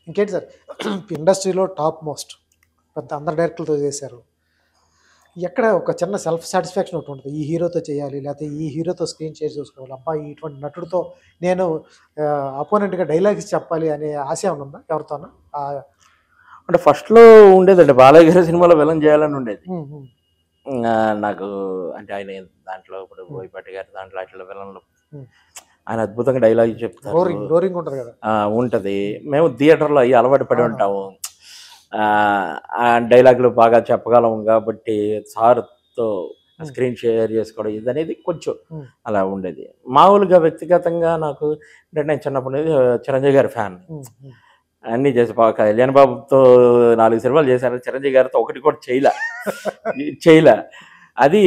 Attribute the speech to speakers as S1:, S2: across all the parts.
S1: ఇంకేంటి సార్ ఇండస్ట్రీలో top most పెద్ద అందరు డైరెక్టర్లతో చేశారు. ఎక్కడ ఒక చిన్న సెల్ఫ్ సాటిస్ఫాక్షన్ ఒకటి ఉంటుంది. ఈ హీరోతో చేయాలి, లేకపోతే ఈ హీరోతో స్క్రీన్ షేర్ చేసుకోవాలి. అబ్బా! ఇటువంటి నటుడితో నేను అపోనెంట్‌గా డైలాగ్స్ చెప్పాలి అనే ఆశ ఏమన్నా ఉందా ఎవరితోనా?
S2: అంటే ఫస్ట్‌లో ఉండేదండి. బాలయ్య గారి సినిమాలో విలన్ చేయాలని ఉండేది.
S1: హ్మ్. హ్మ్.
S2: నాకు అంటే ఆయన దాంట్లో ఇప్పుడు బోయపాటి గారి దాంట్లో అట్లా విలన్లు
S1: హ్మ్.
S2: ఆయన అద్భుతంగా డైలాగ్ చెప్తారు.
S1: రోరింగ్ ఉంటది కదా!
S2: ఉంటది. మేము థియేటర్‌లో అయ్యి అలవాటు పడి ఉంటాము. ఆ డైలాగులు బాగా చెప్పగలం కాబట్టి సార్‌తో స్క్రీన్ షేర్ చేసుకోవడం ఇదనేది కొంచెం అలా ఉండేది. మామూలుగా వ్యక్తిగతంగా నాకు అంటే నేను చిన్నప్పటి నుంచి చిరంజీవి గారి ఫ్యాన్. అన్నీ చేసి కళ్యాణ్ బాబుతో 4 సినిమాలు చేశాను. చిరంజీవి గారితో ఒకటి కూడా చేయలే. అది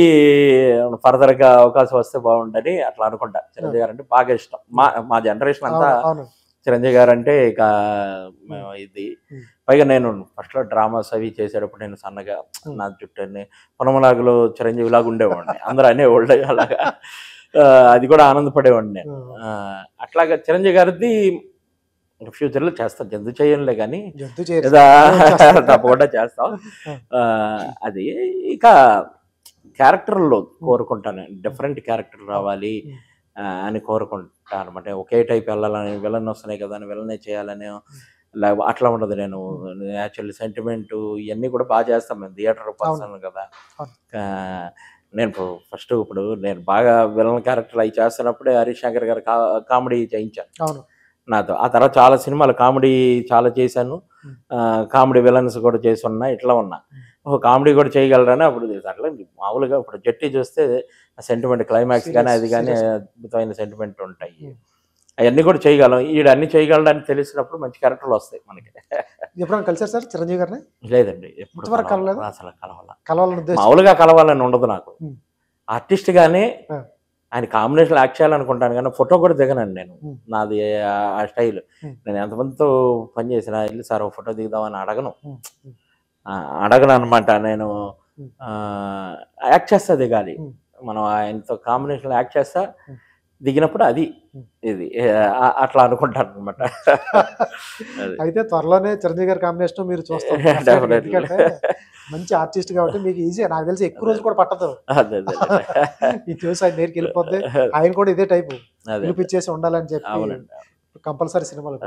S2: ఫర్దర్‌గా అవకాశం వస్తే బాగుండని అట్లా అనుకుంటా. చిరంజీవి గారు అంటే బాగా ఇష్టం. మా జనరేషన్ అంతా చిరంజీవి గారు అంటే ఇక ఇది. పైగా నేను ఫస్ట్లో డ్రామాస్ అవి చేసేటప్పుడు నేను సన్నగా నా జుట్టుని పొనమలాగులో చిరంజీవి లాగా ఉండేవాడిని. అందరూ అనేవాళ్ళు అలాగా. అది కూడా ఆనందపడేవాడిని నేను. అట్లాగా చిరంజీవి గారిది ఫ్యూచర్లో చేస్తాం. జంతు చేయనులే కానీ తప్పకుండా చేస్తాం. అది ఇక క్యారెక్టర్లో కోరుకుంటాను. డిఫరెంట్ క్యారెక్టర్ రావాలి అని కోరుకుంటాను అనమాట. ఒకే టైప్ వెళ్ళాలని విలన్ వస్తున్నాయి కదా అని విలనే చేయాలని అట్లా ఉండదు. నేను యాక్చువల్లీ సెంటిమెంట్ ఇవన్నీ కూడా బాగా చేస్తాం. మేము థియేటర్ పర్సన్ కదా. నేను ఫస్ట్ ఇప్పుడు నేను బాగా విలన్ క్యారెక్టర్ అవి చేస్తున్నప్పుడే హరీష్ శంకర్ గారు కామెడీ చేయించాను నాతో. ఆ తర్వాత చాలా సినిమాలు కామెడీ చాలా చేశాను. కామెడీ విలన్స్ కూడా చేసి ఉన్నా. ఇట్లా ఉన్నా కామెడీ కూడా చేయగలరని అప్పుడు అట్లా మామూలుగా ఇప్పుడు జట్టి చూస్తే సెంటిమెంట్ క్లైమాక్స్ కానీ అది కానీ అద్భుతమైన సెంటిమెంట్ ఉంటాయి. అవన్నీ కూడా చేయగలం. అన్ని చేయగలడని తెలిసినప్పుడు మంచి క్యారెక్టర్లు వస్తాయి మనకి.
S1: ఎప్పుడైనా కలిసారు సార్ చిరంజీవి గారిని?
S2: లేదండి, ఎప్పుడు అసలు మామూలుగా కలవాలని ఉండదు నాకు. ఆర్టిస్ట్ గానే ఆయన కాంబినేషన్ యాక్ట్ చేయాలనుకుంటాను కానీ ఫోటో కూడా దిగనండి నేను. నాది ఆ స్టైల్. నేను ఎంతమందితో పని చేసినా వెళ్ళి సార్ ఒక ఫోటో దిగుదామని అడగను అనమాట. నేను యాక్ట్ చేస్తా దిగాలి. మనం ఆయనతో కాంబినేషన్ యాక్ట్ చేస్తా దిగినప్పుడు అది ఇది అట్లా అనుకుంటాను అనమాట.
S1: అయితే త్వరలోనే చిరంజీవి గారి కాంబినేషన్ మీరు చూస్తారు. ఎందుకంటే మంచి ఆర్టిస్ట్ కాబట్టి మీకు ఈజీ. నాకు తెలిసి ఎక్కువ రోజులు కూడా పట్టదు. ఇది చూసి ఆయన నేర్కి వెళ్ళిపోద్ది. ఆయన కూడా ఇదే టైపు పిలిపించేసి ఉండాలని చెప్పి కంపల్సరీ సినిమాలు